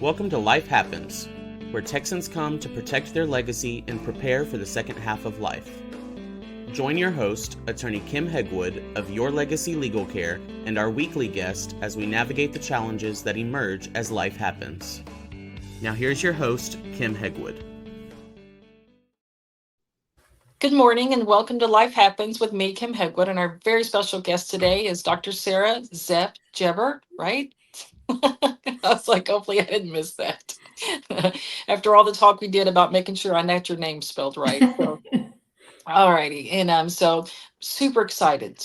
Welcome to Life Happens, where Texans come to protect their legacy and prepare for the second half of life. Join your host, attorney Kim Hegwood of Your Legacy Legal Care, and our weekly guest as we navigate the challenges that emerge as life happens. Now here's your host, Kim Hegwood. Good morning and welcome to Life Happens with me, Kim Hegwood, and our very special guest today is Dr. Sara Zeff Gerber, right? I was like, hopefully I didn't miss that. After all the talk we did about making sure I got your name spelled right. So, all righty. And so super excited.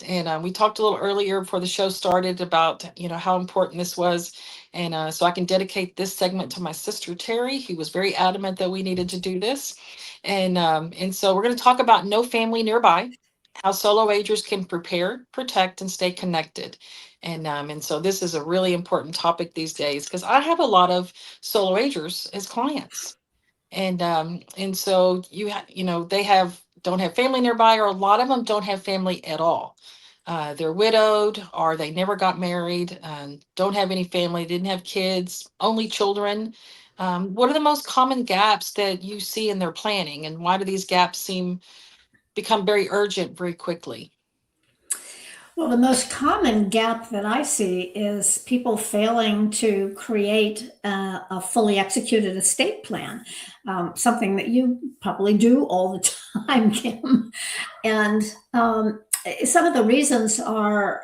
And we talked a little earlier before the show started about, how important this was. And so I can dedicate this segment to my sister, Terri, who was very adamant that we needed to do this. And so we're going to talk about no family nearby, how solo agers can prepare, protect, and stay connected. And so this is a really important topic these days because I have a lot of solo agers as clients. And so they don't have family nearby, or a lot of them don't have family at all. They're widowed, or they never got married, and don't have any family, didn't have kids, only children. What are the most common gaps that you see in their planning, and why do these gaps become very urgent very quickly? Well, the most common gap that I see is people failing to create a fully executed estate plan, something that you probably do all the time, Kim. And some of the reasons are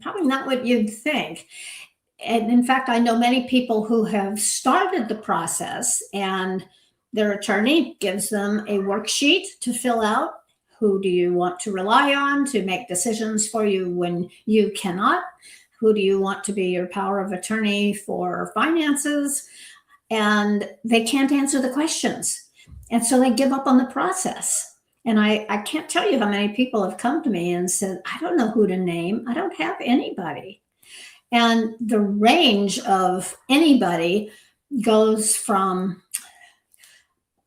probably not what you'd think. And in fact, I know many people who have started the process and their attorney gives them a worksheet to fill out. Who do you want to rely on to make decisions for you when you cannot? Who do you want to be your power of attorney for finances? And they can't answer the questions. And so they give up on the process. And I can't tell you how many people have come to me and said, I don't know who to name. I don't have anybody. And the range of anybody goes from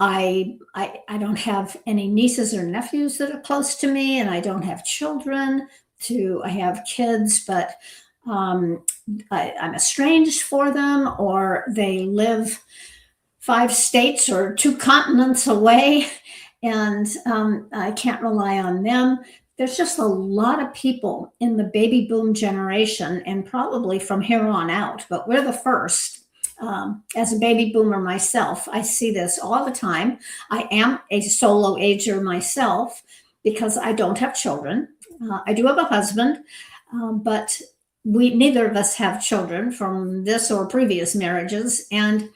I don't have any nieces or nephews that are close to me, and I don't have children, to I have kids, but I'm estranged for them, or they live 5 states or 2 continents away, and I can't rely on them. There's just a lot of people in the baby boom generation, and probably from here on out, but we're the first. As a baby boomer myself, I see this all the time. I am a solo ager myself because I don't have children. I do have a husband, but neither of us have children from this or previous marriages. And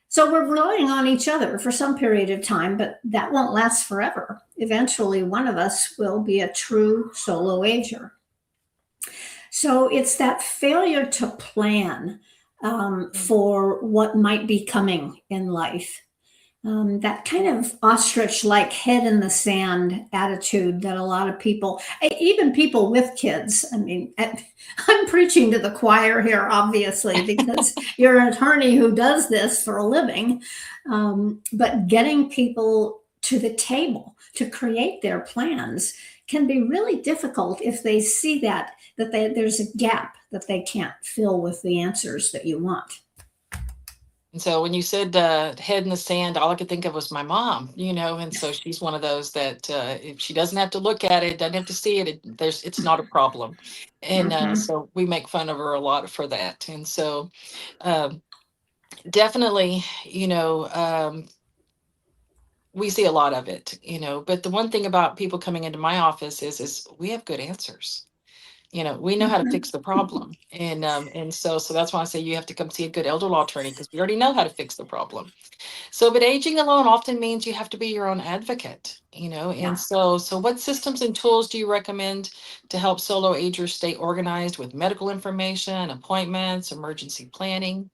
so we're relying on each other for some period of time, but that won't last forever. Eventually, one of us will be a true solo ager. So it's that failure to plan for what might be coming in life. That kind of ostrich-like head in the sand attitude that a lot of people, even people with kids, I mean, I'm preaching to the choir here, obviously, because you're an attorney who does this for a living, but getting people to the table to create their plans can be really difficult if they see that there's a gap that they can't fill with the answers that you want. And so when you said head in the sand, all I could think of was my mom, and so she's one of those that if she doesn't have to look at it, doesn't have to see it, it's not a problem. And so we make fun of her a lot for that. And so definitely, we see a lot of it, but the one thing about people coming into my office is we have good answers. We know how to fix the problem. And so that's why I say you have to come see a good elder law attorney, because we already know how to fix the problem. So, but aging alone often means you have to be your own advocate, Yeah. And so what systems and tools do you recommend to help solo agers stay organized with medical information, appointments, emergency planning?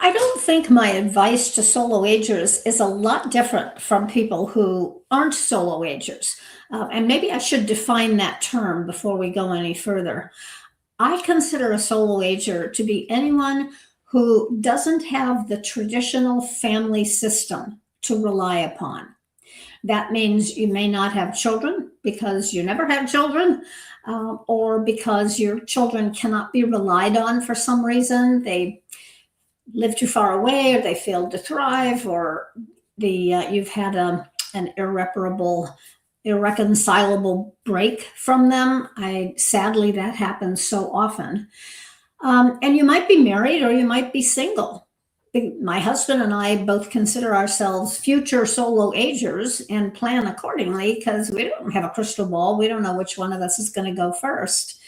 I don't think my advice to solo agers is a lot different from people who aren't solo agers. And maybe I should define that term before we go any further. I consider a solo ager to be anyone who doesn't have the traditional family system to rely upon. That means you may not have children because you never had children. or because your children cannot be relied on for some reason. They live too far away, or they failed to thrive, or you've had an irreconcilable break from them. Sadly, that happens so often. And you might be married or you might be single. My husband and I both consider ourselves future solo agers and plan accordingly because we don't have a crystal ball. We don't know which one of us is going to go first.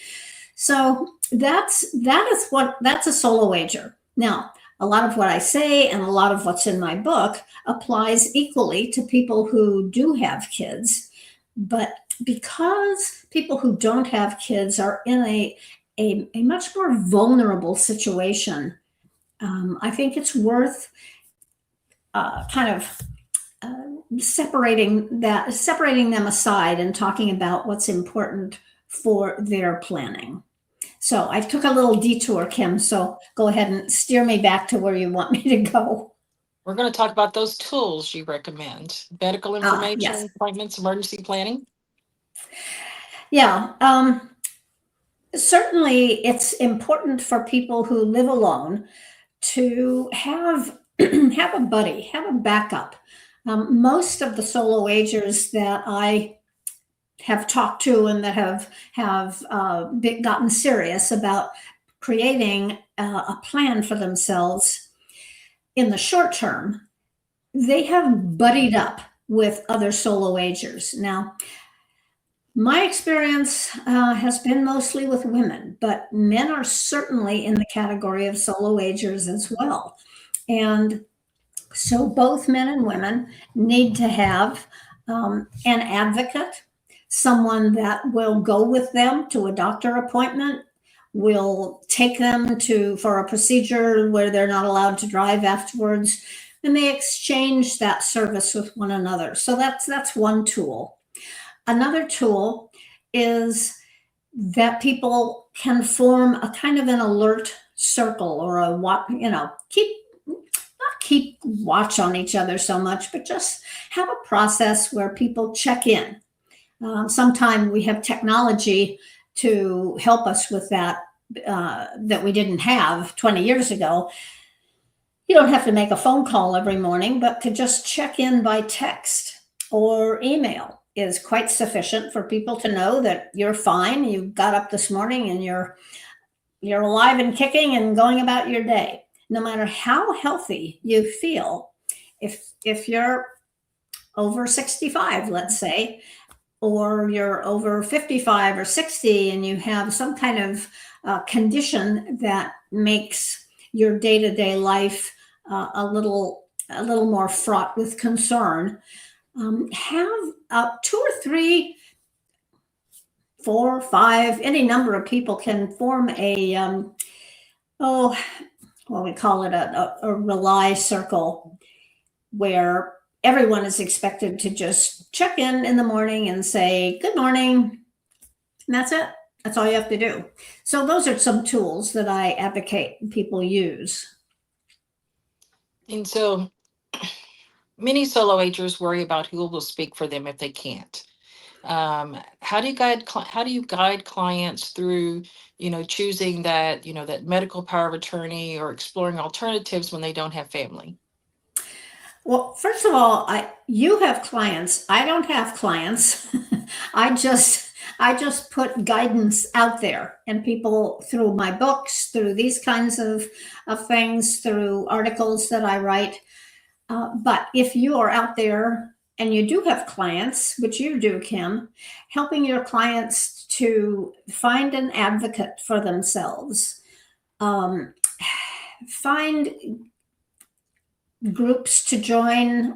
So that's a solo ager. Now, a lot of what I say and a lot of what's in my book applies equally to people who do have kids. But because people who don't have kids are in a much more vulnerable situation, I think it's worth separating them aside and talking about what's important for their planning. So I took a little detour, Kim, so go ahead and steer me back to where you want me to go. We're going to talk about those tools you recommend. Medical information, yes. Appointments, emergency planning. Yeah. Certainly it's important for people who live alone to have a buddy, have a backup. Most of the solo agers that I have talked to and that have gotten serious about creating a plan for themselves in the short term, they have buddied up with other solo agers. Now, my experience has been mostly with women, but men are certainly in the category of solo agers as well. And so both men and women need to have an advocate, someone that will go with them to a doctor appointment, will take them for a procedure where they're not allowed to drive afterwards, and they exchange that service with one another. So that's one tool. Another tool is that people can form a kind of an alert circle, or keep watch on each other so much, but just have a process where people check in. Sometimes we have technology to help us with that we didn't have 20 years ago. You don't have to make a phone call every morning, but to just check in by text or email is quite sufficient for people to know that you're fine. You got up this morning and you're alive and kicking and going about your day. No matter how healthy you feel, if you're over 65, let's say, or you're over 55 or 60 and you have some kind of condition that makes your day-to-day life a little more fraught with concern, have 2 or 3, 4, 5, any number of people can form we call it a rely circle, where everyone is expected to just check in the morning and say, good morning. And that's it. That's all you have to do. So those are some tools that I advocate people use. And so many solo agers worry about who will speak for them if they can't. How do you guide clients through, choosing that medical power of attorney or exploring alternatives when they don't have family? Well, first of all, you have clients. I don't have clients. I just put guidance out there, and people, through my books, through these kinds of things, through articles that I write. But if you are out there and you do have clients, which you do, Kim, helping your clients to find an advocate for themselves, find groups to join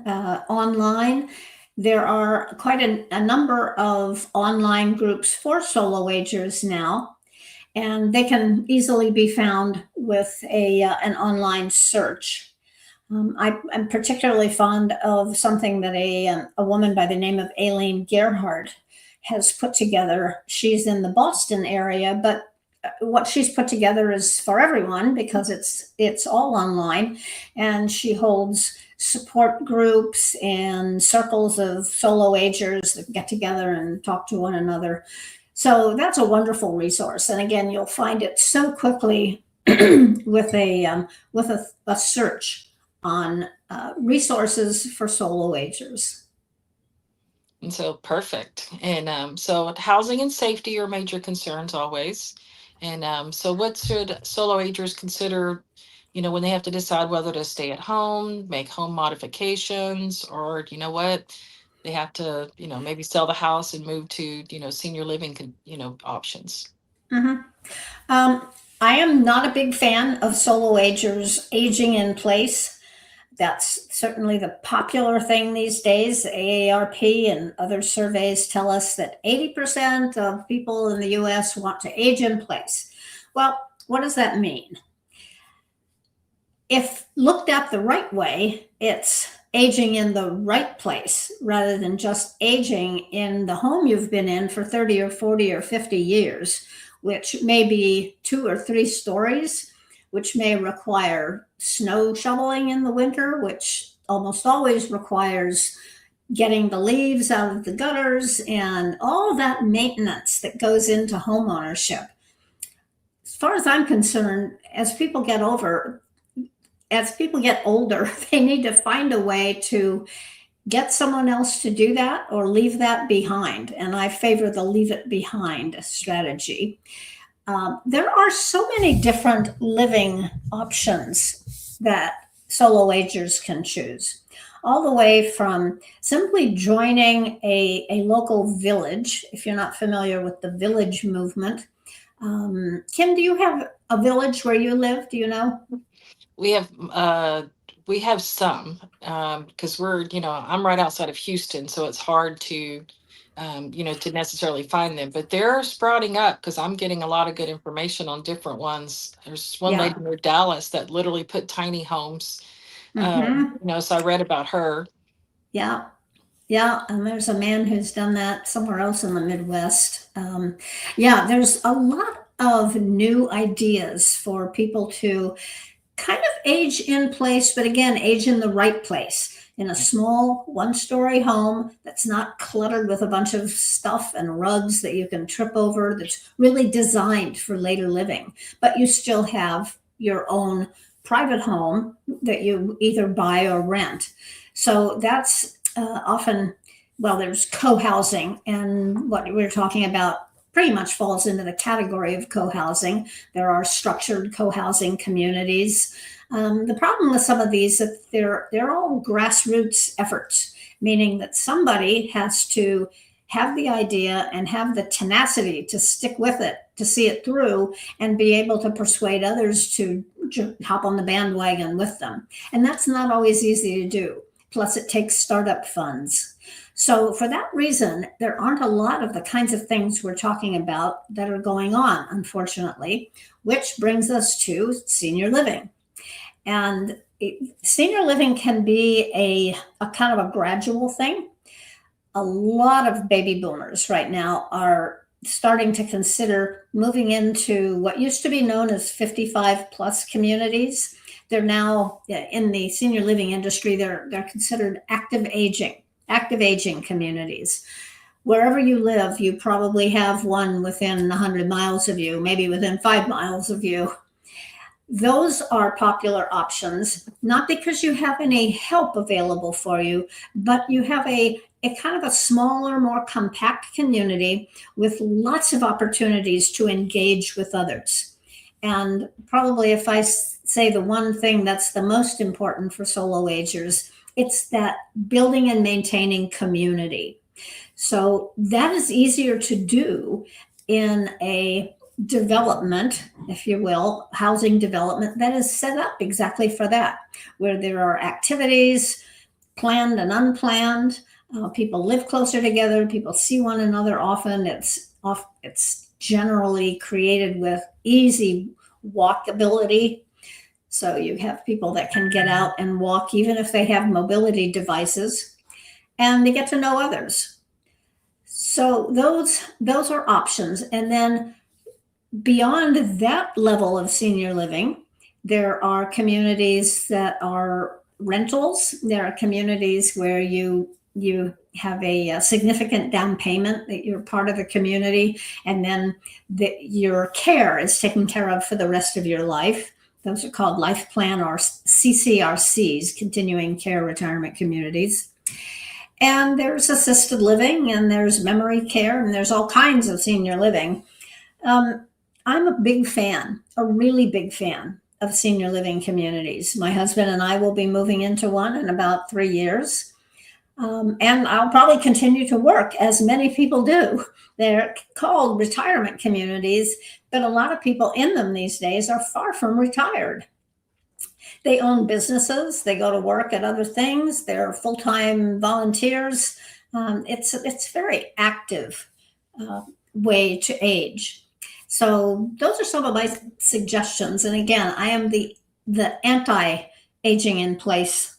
online. There are quite a number of online groups for solo agers now, and they can easily be found with an online search. I'm particularly fond of something that a woman by the name of Aileen Gerhardt has put together. She's in the Boston area, but what she's put together is for everyone because it's all online, and she holds support groups and circles of solo agers that get together and talk to one another. So that's a wonderful resource. And again, you'll find it so quickly with a search on resources for solo agers. And so perfect. And so housing and safety are major concerns always. And so what should solo agers consider, when they have to decide whether to stay at home, make home modifications, or what, they have to, maybe sell the house and move to, senior living, options. Mm-hmm. I am not a big fan of solo agers aging in place. That's certainly the popular thing these days. AARP and other surveys tell us that 80% of people in the US want to age in place. Well, what does that mean? If looked at the right way, it's aging in the right place rather than just aging in the home you've been in for 30 or 40 or 50 years, which may be 2 or 3 stories, which may require snow shoveling in the winter, which almost always requires getting the leaves out of the gutters and all that maintenance that goes into home ownership. As far as I'm concerned, as people get older, they need to find a way to get someone else to do that or leave that behind. And I favor the leave it behind strategy. There are so many different living options that solo agers can choose, all the way from simply joining a local village. If you're not familiar with the village movement, Kim, do you have a village where you live? Do you know? We have some, because I'm right outside of Houston, so it's hard to necessarily find them, but they're sprouting up because I'm getting a lot of good information on different ones. There's one lady near Dallas that literally put tiny homes, so I read about her. Yeah. And there's a man who's done that somewhere else in the Midwest. There's a lot of new ideas for people to kind of age in place, but again, age in the right place, in a small 1-story home that's not cluttered with a bunch of stuff and rugs that you can trip over, that's really designed for later living, but you still have your own private home that you either buy or rent. So that's there's co-housing, and what we're talking about pretty much falls into the category of co-housing. There are structured co-housing communities. The problem with some of these is that they're all grassroots efforts, meaning that somebody has to have the idea and have the tenacity to stick with it, to see it through, and be able to persuade others to hop on the bandwagon with them. And that's not always easy to do. Plus, it takes startup funds. So for that reason, there aren't a lot of the kinds of things we're talking about that are going on, unfortunately, which brings us to senior living. And senior living can be a kind of a gradual thing. A lot of baby boomers right now are starting to consider moving into what used to be known as 55 plus communities. They're now in the senior living industry, they're considered active aging communities. Wherever you live, you probably have one within 100 miles of you, maybe within 5 miles of you. Those are popular options, not because you have any help available for you, but you have a kind of a smaller, more compact community with lots of opportunities to engage with others. And probably if I say the one thing that's the most important for solo agers, it's that building and maintaining community. So that is easier to do in a development, if you will, housing development that is set up exactly for that, where there are activities, planned and unplanned. People live closer together. People see one another often. It's generally created with easy walkability. So you have people that can get out and walk, even if they have mobility devices, and they get to know others. So those are options. And then beyond that level of senior living, there are communities that are rentals. There are communities where you have a significant down payment, that you're part of the community, and then your care is taken care of for the rest of your life. Those are called life plan or CCRCs, continuing care retirement communities. And there's assisted living, and there's memory care, and there's all kinds of senior living. I'm a big fan, a really big fan of senior living communities. My husband and I will be moving into one in about 3 years. And I'll probably continue to work, as many people do. They're called retirement communities, but a lot of people in them these days are far from retired. They own businesses. They go to work at other things. They're full-time volunteers. It's a very active way to age. So those are some of my suggestions. And again, I am the anti-aging in place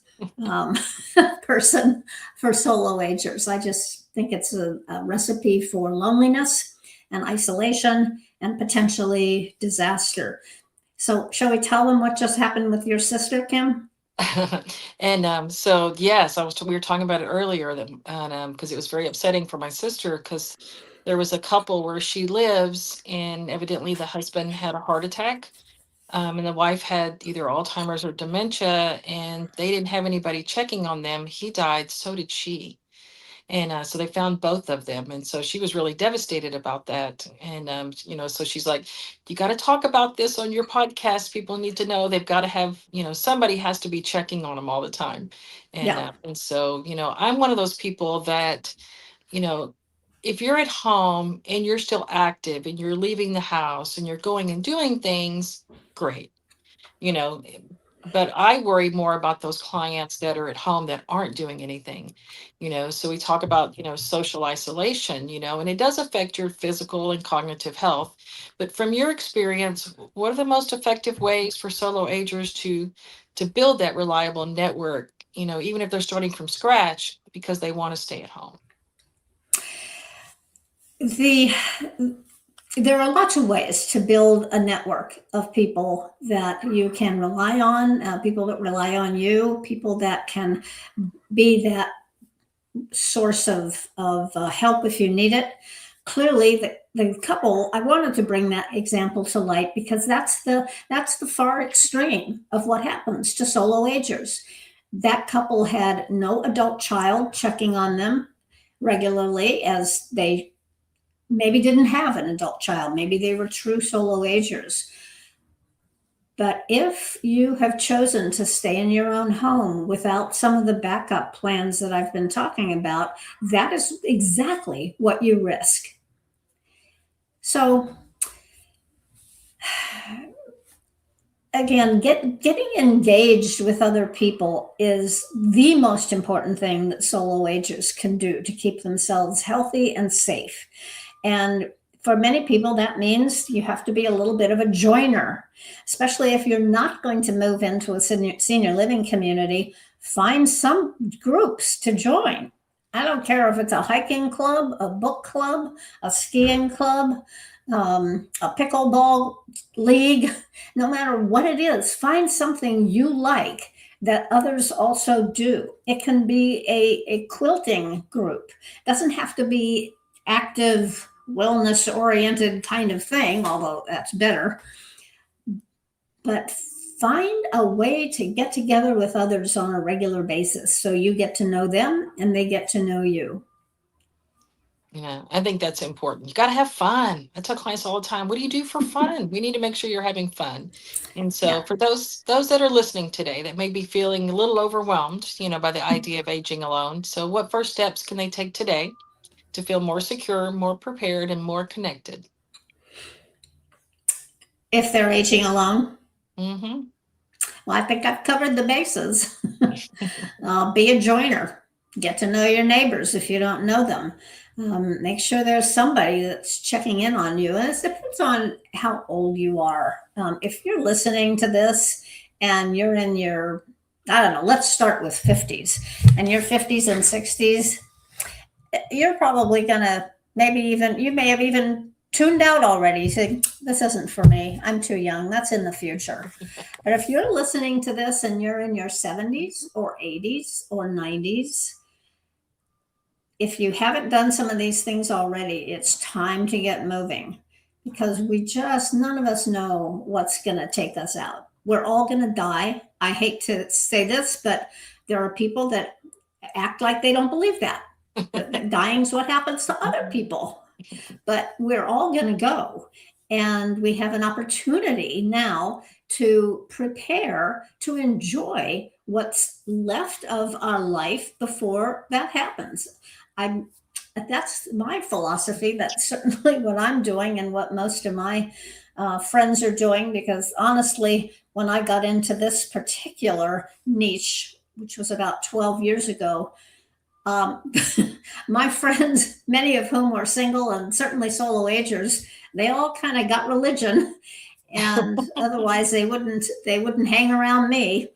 person for solo agers. I just think it's a recipe for loneliness and isolation and potentially disaster. So shall we tell them what just happened with your sister, Kim? And so yes, we were talking about it earlier, that and because it was very upsetting for my sister, because there was a couple where she lives, and evidently the husband had a heart attack, and the wife had either Alzheimer's or dementia, and they didn't have anybody checking on them. He died, so did she. And so they found both of them. And so she was really devastated about that. And, so she's like, you got to talk about this on your podcast. People need to know they've got to have, somebody has to be checking on them all the time. And so, I'm one of those people that, if you're at home and you're still active and you're leaving the house and you're going and doing things, great. you know but I worry more about those clients that are at home that aren't doing anything. So we talk about social isolation, and it does affect your physical and cognitive health. But from your experience, what are the most effective ways for solo agers to build that reliable network, even if they're starting from scratch because they want to stay at home? There are lots of ways to build a network of people that you can rely on, people that rely on you, people that can be that source of help if you need it. Clearly, the couple, I wanted to bring that example to light because that's the far extreme of what happens to solo agers. That couple had no adult child checking on them regularly, as they maybe didn't have an adult child. Maybe they were true solo agers. But if you have chosen to stay in your own home without some of the backup plans that I've been talking about, that is exactly what you risk. So again, getting engaged with other people is the most important thing that solo agers can do to keep themselves healthy and safe. And for many people, that means you have to be a little bit of a joiner, especially if you're not going to move into a senior living community. Find some groups to join. I don't care if it's a hiking club, a book club, a skiing club, a pickleball league. No matter what it is, find something you like that others also do. It can be a quilting group. It doesn't have to be active, wellness-oriented kind of thing, although that's better. But find a way to get together with others on a regular basis so you get to know them and they get to know you. Yeah, I think that's important. You got to have fun. I tell clients all the time, what do you do for fun? We need to make sure you're having fun. And so for those that are listening today that may be feeling a little overwhelmed, by the idea of aging alone. So what first steps can they take today to feel more secure, more prepared, and more connected? If they're aging alone? Mm-hmm. Well, I think I've covered the bases. Be a joiner. Get to know your neighbors if you don't know them. Make sure there's somebody that's checking in on you. And it depends on how old you are. If you're listening to this and you're in your, I don't know, let's start with 50s, and your 50s and 60s, you're probably going to you may have even tuned out already. You say, this isn't for me. I'm too young. That's in the future. But if you're listening to this and you're in your 70s or 80s or 90s, if you haven't done some of these things already, it's time to get moving, because none of us know what's going to take us out. We're all going to die. I hate to say this, but there are people that act like they don't believe that dying's what happens to other people. But we're all going to go. And we have an opportunity now to prepare to enjoy what's left of our life before that happens. That's my philosophy. That's certainly what I'm doing and what most of my friends are doing, because honestly, when I got into this particular niche, which was about 12 years ago, my friends, many of whom were single and certainly solo agers, they all kind of got religion, and otherwise they wouldn't hang around me.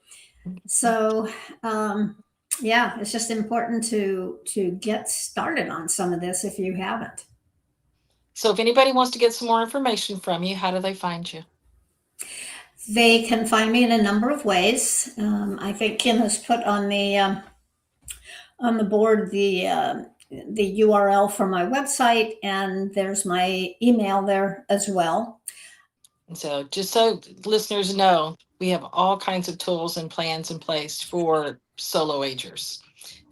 So yeah, it's just important to get started on some of this if you haven't. So if anybody wants to get some more information from you, how do they find you? They can find me in a number of ways. I think Kim has put on the board the URL for my website, and there's my email there as well. So just so listeners know, we have all kinds of tools and plans in place for solo agers.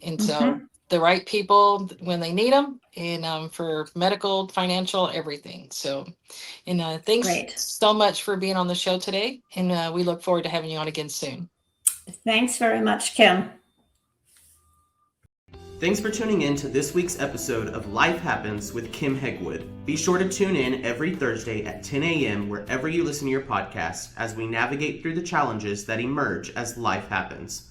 And so the right people when they need them, and for medical, financial, everything. So, and thanks so much for being on the show today. And we look forward to having you on again soon. Thanks very much, Kim. Thanks for tuning in to this week's episode of Life Happens with Kim Hegwood. Be sure to tune in every Thursday at 10 a.m. wherever you listen to your podcast as we navigate through the challenges that emerge as life happens.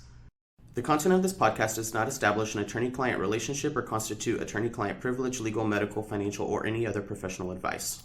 The content of this podcast does not establish an attorney-client relationship or constitute attorney-client privilege, legal, medical, financial, or any other professional advice.